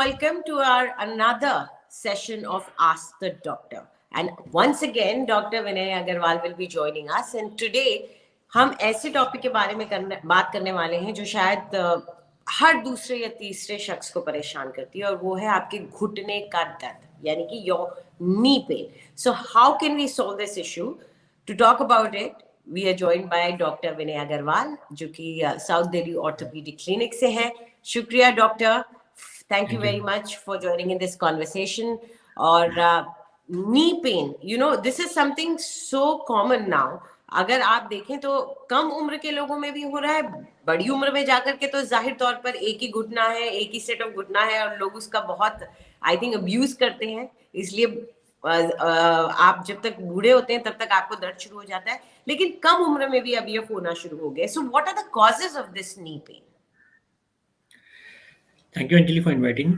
welcome to our another session of Ask the Doctor. And once again, Dr. Vinay Agarwal will be joining us. And today, हम ऐसे topic के बारे में बात करने वाले हैं जो शायद हर दूसरे या तीसरे शख्स को परेशान करती है, और वो है आपके घुटने का दर्द, यानी कि your knee pain. So how can we solve this issue? To talk about it, we are joined by doctor Vinay Agarwal, जो कि साउथ दिल्ली ऑर्थोपेडिक क्लिनिक से हैं. शुक्रिया doctor, thank you very much for joining in this conversation. और knee pain, you know, this is something so common now. अगर आप देखें तो कम उम्र के लोगों में भी हो रहा है, बड़ी उम्र में जाकर के तो जाहिर तौर पर एक ही घुटना है, एक ही सेट ऑफ घुटना है, और लोग उसका बहुत आई थिंक अब्यूज करते हैं. इसलिए आप जब तक बूढ़े होते हैं तब तक आपको दर्द शुरू हो जाता है, लेकिन कम उम्र में भी अब ये होना शुरू हो गया. So what are the causes of this knee pain? Thank you, Anjali, for inviting.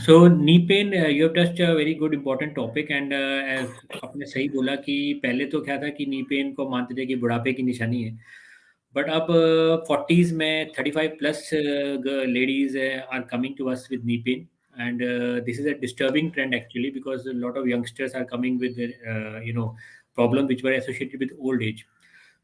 So, knee pain, you have touched a very good important topic, and as आपने सही बोला कि पहले तो क्या था कि नी पेन को मानते थे कि बुढ़ापे की निशानी है, बट अब 40s में 35 plus ladies are coming to us with knee pain, and this is a disturbing trend actually, because a lot of youngsters are coming with problem which were associated with old age.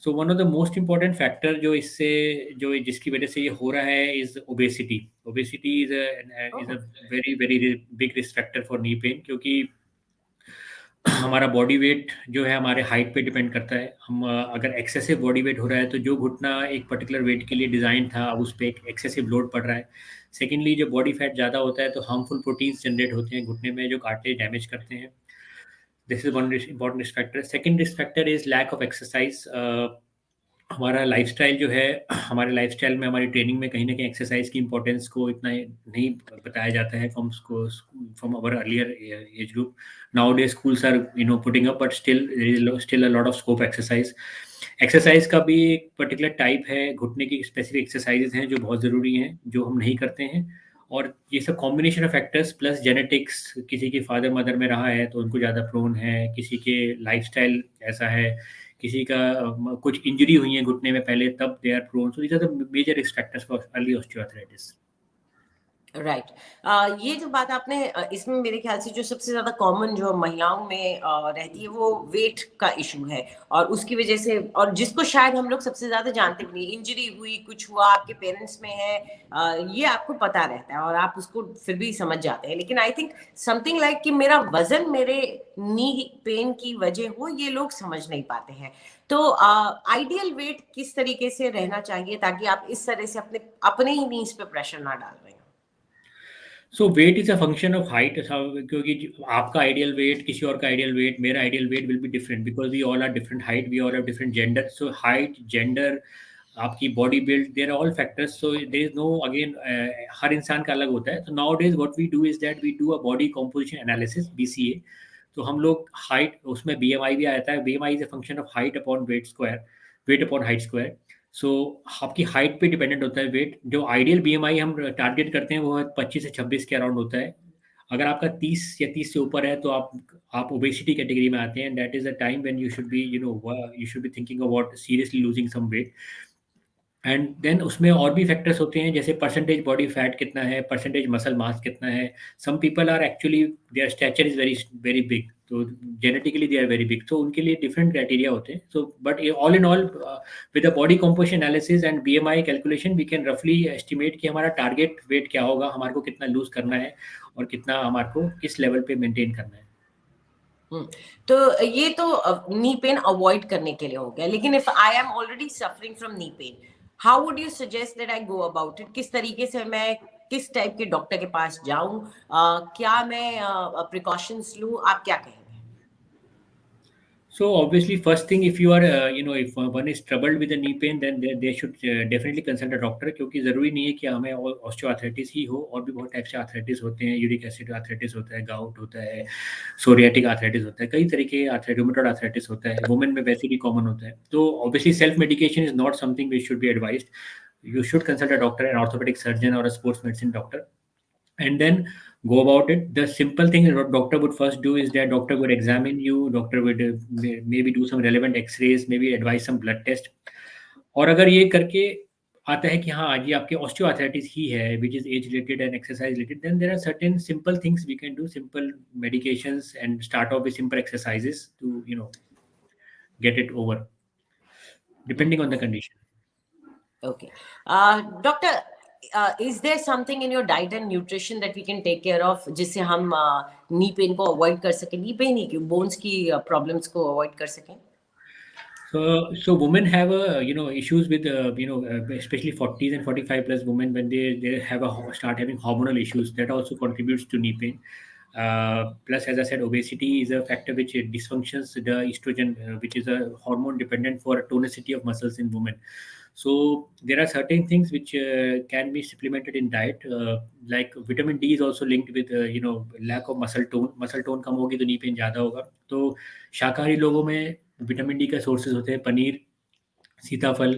So one of the most important factor जो जिसकी वजह से ये हो रहा है is obesity. Obesity is a very very big risk factor for knee pain, क्योंकि हमारा बॉडी वेट जो है हमारे हाइट पे डिपेंड करता है. हम अगर एक्सेसिव बॉडी वेट हो रहा है तो जो घुटना एक पर्टिकुलर वेट के लिए डिज़ाइन था, अब उस पर एक एक्सेसिव लोड पड़ रहा है. सेकेंडली, जो बॉडी फैट ज़्यादा होता है तो हार्मफुल प्रोटीन्स जनरेट होते हैं घुटने में जो कार्टिलेज डैमेज करते हैं. This is one important risk factor. Second risk factor is lack of exercise. हमारा लाइफस्टाइल जो है, हमारे लाइफस्टाइल में हमारी ट्रेनिंग में कहीं ना कहीं एक्सरसाइज की इंपॉर्टेंस को इतना नहीं बताया जाता है from our earlier age group. Now day schools are putting up, but still a lot of scope exercise. Exercise का भी एक पर्टिकुलर टाइप है, घुटने की स्पेसिफिक एक्सरसाइजेज हैं जो बहुत ज़रूरी हैं, जो हम नहीं करते हैं. और ये सब combination of factors plus genetics, किसी की फादर मदर में रहा है तो उनको ज़्यादा प्रोन है, किसी के लाइफस्टाइल ऐसा है, किसी का कुछ इंजरी हुई है घुटने में पहले, तब they are prone. So these are the major risk factors for early osteoarthritis. Right. ये जो बात आपने इसमें मेरे ख्याल से जो सबसे ज्यादा कॉमन जो महिलाओं में रहती है वो वेट का इशू है, और उसकी वजह से, और जिसको शायद हम लोग सबसे ज्यादा जानते भी नहीं, इंजरी हुई, कुछ हुआ, आपके पेरेंट्स में है, ये आपको पता रहता है और आप उसको फिर भी समझ जाते हैं. लेकिन आई थिंक समथिंग लाइक कि मेरा वजन मेरे नी पेन की वजह हो, ये लोग समझ नहीं पाते हैं. तो आइडियल वेट किस तरीके से रहना चाहिए ताकि आप इस तरह से अपने ही नीज पे प्रेशर ना डाल रहे हो? So weight is a function of height. क्योंकि आपका आइडियल वेट, किसी और का आइडियल वेट, मेरा ideal weight will be different, because we all are different height, we all have different gender. So height, gender, आपकी body build, there are all factors. So there is no again हर इंसान का अलग होता है. तो nowadays what we do is that we do a body composition analysis, BCA. तो हम लोग हाइट, उसमें BMI भी आता है. BMI is a function of height upon weight square, weight upon height square. So आपकी हाइट पे dependent होता है वेट. जो आइडियल BMI हम टारगेट करते हैं वो 25 से 26 के अराउंड होता है. अगर आपका 30 या 30 से ऊपर है तो आप ओबेसिटी कैटेगरी में आते हैं. That is a time when you should be you should be thinking about seriously losing some weight. And then उसमें और भी फैक्टर्स होते हैं, जैसे परसेंटेज बॉडी फैट कितना है, परसेंटेज मसल मास कितना है. Some people are actually their stature is very very big, तो genetically they are very big, तो उनके लिए डिफरेंट क्राइटेरिया होते हैं. So but all in all with the body composition analysis and BMI calculation we can रफली estimate कि हमारा target wait क्या होगा, हमारे को कितना लूज करना है और कितना हमारे को किस लेवल पे मेंटेन करना है. तो ये तो नी पेन अवॉइड करने के लिए हो गया. लेकिन if I am already suffering from knee pain, how would you suggest that I go about it? किस तरीके से मैं किस टाइप के डॉक्टर के पास जाऊं? क्या मैं प्रिकॉशंस लूं? आप क्या कहेंगे? So obviously, first thing, if you are, if one is troubled with the knee pain, then they should definitely consult a doctor. क्योंकि ज़रूरी नहीं है कि हमें ऑस्टियोआर्थराइटिस ही हो, और भी बहुत टाइप से आर्थराइटिस होते हैं. यूरिक एसिड आर्थराइटिस होता है, गाउट होता है, सोरियाटिक आर्थराइटिस होता है, कई तरीके के रूमेटॉइड आर्थराइटिस होता है. वुमेन में वैसे भी कॉमन होता है. तो obviously self medication is not something which should be advised. You should consult a doctor, an orthopedic surgeon or a sports medicine doctor, and then go about it. The simple thing that doctor would first do is that doctor would examine you, doctor would maybe do some relevant x-rays, maybe advise some blood test. और अगर ये करके आता है कि हाँ आज ये आपके ऑस्टियोआर्थराइटिस ही है which is age related and exercise related, then there are certain simple things we can do, simple medications and start off with simple exercises to get it over depending on the condition. Okay. Doctor, is there something in your diet and nutrition that we can take care of जिससे हम knee pain को avoid कर सकें, knee pain ही क्यों, bones की problems को avoid कर सकें? So women have issues with especially 40s and 45 plus women when they have start having hormonal issues that also contributes to knee pain. Plus, as I said, obesity is a factor which dysfunctions the estrogen, which is a hormone dependent for tonicity of muscles in women. So there are certain things which can be supplemented in diet, like vitamin D is also linked with lack of muscle tone. Muscle tone कम होगी तो knee pain ज़्यादा होगा. तो शाकाहारी लोगों में vitamin D का sources होते हैं paneer, sitaphal,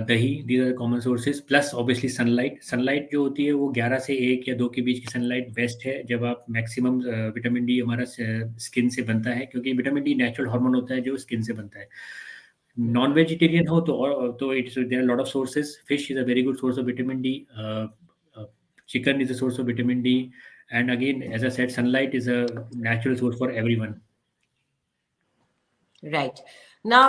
dahi, these are common sources, plus obviously sunlight. Sunlight जो होती है वो 11 से 1 या 2 के बीच की सनलाइट बेस्ट है, जब आप मैक्सिमम विटामिन डी हमारा स्किन से बनता है, क्योंकि विटामिन डी नेचुरल हार्मोन होता है जो स्किन से बनता है. नॉन वेजिटेरियन हो तो it's there are lot of sources. Fish is a very good source of vitamin D, chicken is a source of vitamin D, and again as I said, sunlight is a natural source for everyone. Right. Now,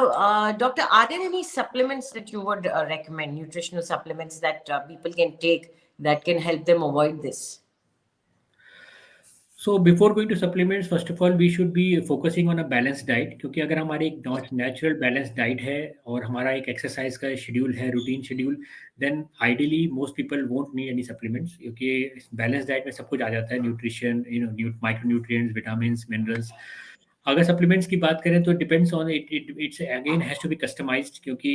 doctor, are there any supplements that you would recommend, nutritional supplements that people can take that can help them avoid this? So before going to supplements, first of all, we should be focusing on a balanced diet, क्योंकि अगर हमारी एक natural balance diet है और हमारा एक exercise का schedule है, routine schedule, then ideally most people won't need any supplements, क्योंकि बैलेंस डाइट में सब कुछ आ जाता है, nutrition, micro nutrients, vitamins, minerals. अगर सप्लीमेंट्स की बात करें तो depends on it's again has to be customized, क्योंकि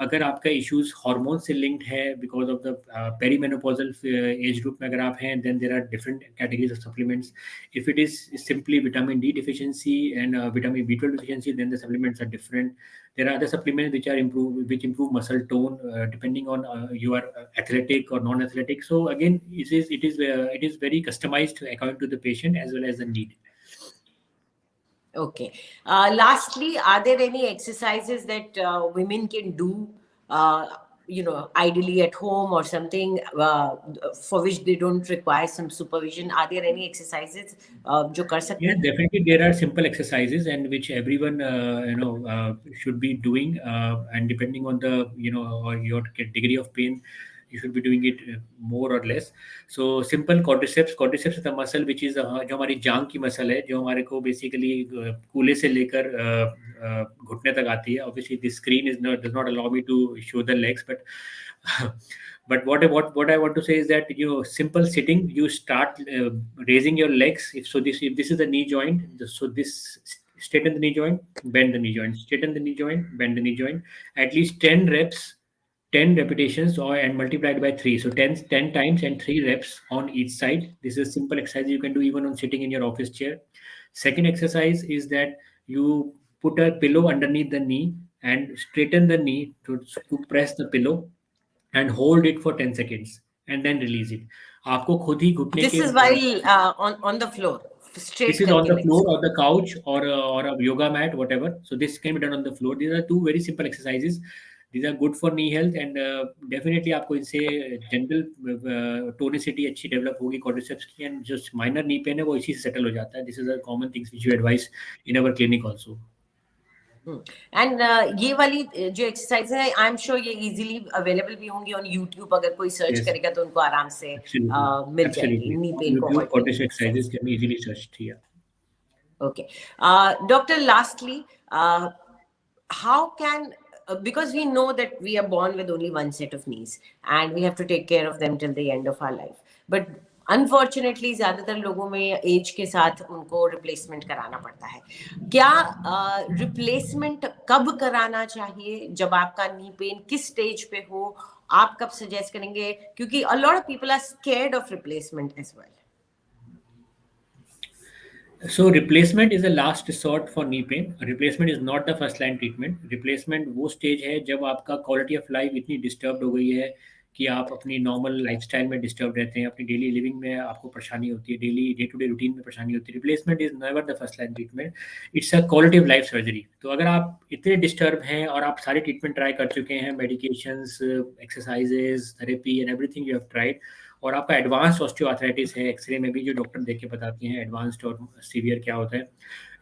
अगर आपका इश्यूज हार्मोन से लिंक्ड है because of the perimenopausal age group में अगर आप हैं, then there are different categories of supplements. If it is simply vitamin D deficiency and vitamin B12 deficiency, then the supplements are different. There are other supplements which improve muscle tone depending on you are athletic or non-athletic. So again, it is very customized according to the patient as well as the need. Okay. Lastly, are there any exercises that women can do, ideally at home or something, for which they don't require some supervision? Are there any exercises जो कर सकते हैं? Yeah, definitely there are simple exercises and which everyone should be doing, and depending on the or your degree of pain, you should be doing it more or less. So simple quadriceps is the muscle which is जो हमारी जांग की muscle है, जो हमारे को basically कूल्हे से लेकर घुटने तक आती है. Obviously this screen does not allow me to show the legs, but what I want to say is that simple sitting, you start raising your legs. If this is the knee joint, so this straighten the knee joint, bend the knee joint, straighten the knee joint, bend the knee joint, at least 10 reps, 10 repetitions, and multiplied by 3. So 10 times and 3 reps on each side. This is a simple exercise you can do even on sitting in your office chair. Second exercise is that you put a pillow underneath the knee and straighten the knee to press the pillow and hold it for 10 seconds and then release it. आपको खुद ही घुटने This is while on the floor. Straight this is on the floor or the couch or a yoga mat, whatever. So this can be done on the floor. These are 2 very simple exercises. These are good for knee health, and definitely आपको इनसे general tonicity अच्छी develop होगी quadriceps की, and जो minor knee pain है वो इसी से सेटल हो जाता है. This is a common things which we advise in our clinic also. And ये वाली जो एक्सरसाइज है, आई एम श्योर ये इजीली अवेलेबल भी होंगी ऑन यूट्यूब. अगर कोई सर्च करेगा तो उनको आराम से मिल जाएगी. नी पेन को YouTube quadriceps exercises can be easily searched here. Okay. Doctor, lastly, how can, because we know that we are born with only one set of knees and we have to take care of them till the end of our life, but unfortunately ज्यादातर लोगों में as के साथ उनको replacement कराना पड़ता है. क्या रिप्लेसमेंट कब कराना चाहिए, जब आपका नी पेन किस स्टेज पे हो, आप कब सजेस्ट करेंगे? क्योंकि a lot of people are scared of replacement as well. So replacement is the last resort for knee pain. Replacement is not the first line treatment. Replacement वो stage है जब आपका क्वालिटी ऑफ लाइफ इतनी disturb हो गई है कि आप अपनी नॉर्मल लाइफस्टाइल में डिस्टर्ब रहते हैं, अपनी डेली लिविंग में आपको परेशानी होती है, daily day to day routine में परेशानी होती है, replacement is never the first line treatment, it's a quality of life surgery. तो अगर आप इतने डिस्टर्ब हैं और आप सारे ट्रीटमेंट ट्राई कर चुके हैं, medications, exercises, therapy and everything you have tried, और आपका एडवांस ऑस्टियोआर्थराइटिस है, एक्सरे में भी जो डॉक्टर देख के बताते हैं एडवांस्ड और सीवियर क्या होता है,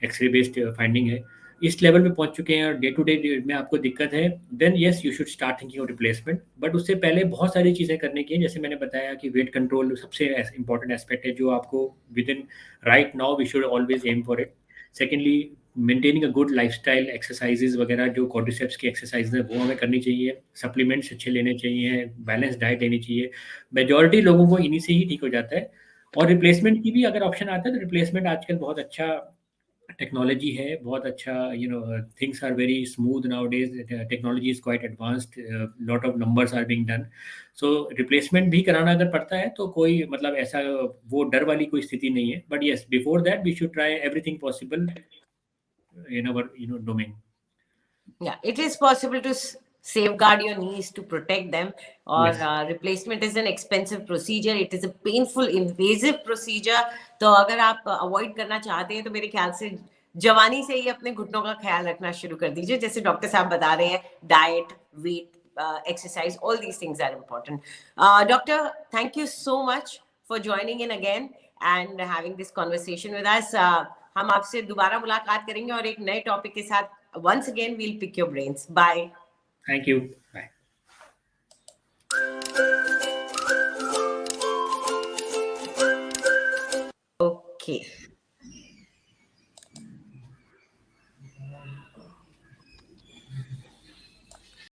एक्सरे बेस्ड फाइंडिंग है, इस लेवल पे पहुंच चुके हैं और डे टू डे में आपको दिक्कत है, then yes you should start thinking of replacement. But उससे पहले बहुत सारी चीज़ें करने की है, जैसे मैंने बताया कि वेट कंट्रोल सबसे इंपॉर्टेंट एस्पेक्ट है जो आपको within right now we should always aim for it. Secondly, maintaining a good lifestyle, exercises वगैरह जो क्वाड्रिसेप्स की एक्सरसाइज है वो हमें करनी चाहिए, सप्लीमेंट्स अच्छे लेने चाहिए, बैलेंस डाइट लेनी चाहिए, मेजॉरिटी लोगों को इन्हीं से ही ठीक हो जाता है। और रिप्लेसमेंट की भी अगर ऑप्शन आता है तो रिप्लेसमेंट आजकल बहुत अच्छा टेक्नोलॉजी है, बहुत अच्छा, you know, things are very smooth nowadays, technology is quite advanced, lot of numbers are being done. So replacement भी कराना अगर पड़ता है तो कोई मतलब ऐसा वो डर वाली कोई स्थिति नहीं है, but yes before that we should try everything possible in our domain. Yeah, it is possible to safeguard your knees to protect them. Or Yes. Replacement is an expensive procedure. It is a painful, invasive procedure. तो अगर आप avoid करना चाहते हैं तो मेरे ख्याल से जवानी से ही अपने घुटनों का ख्याल रखना शुरू कर दीजिए, जैसे डॉक्टर साहब बता रहे हैं, diet, weight, exercise, all these things are important. Doctor, thank you so much for joining in again and having this conversation with us. हम आपसे दोबारा मुलाकात करेंगे और एक नए टॉपिक के साथ. Once again, we'll pick your brains. Bye. Thank you. Bye. Okay.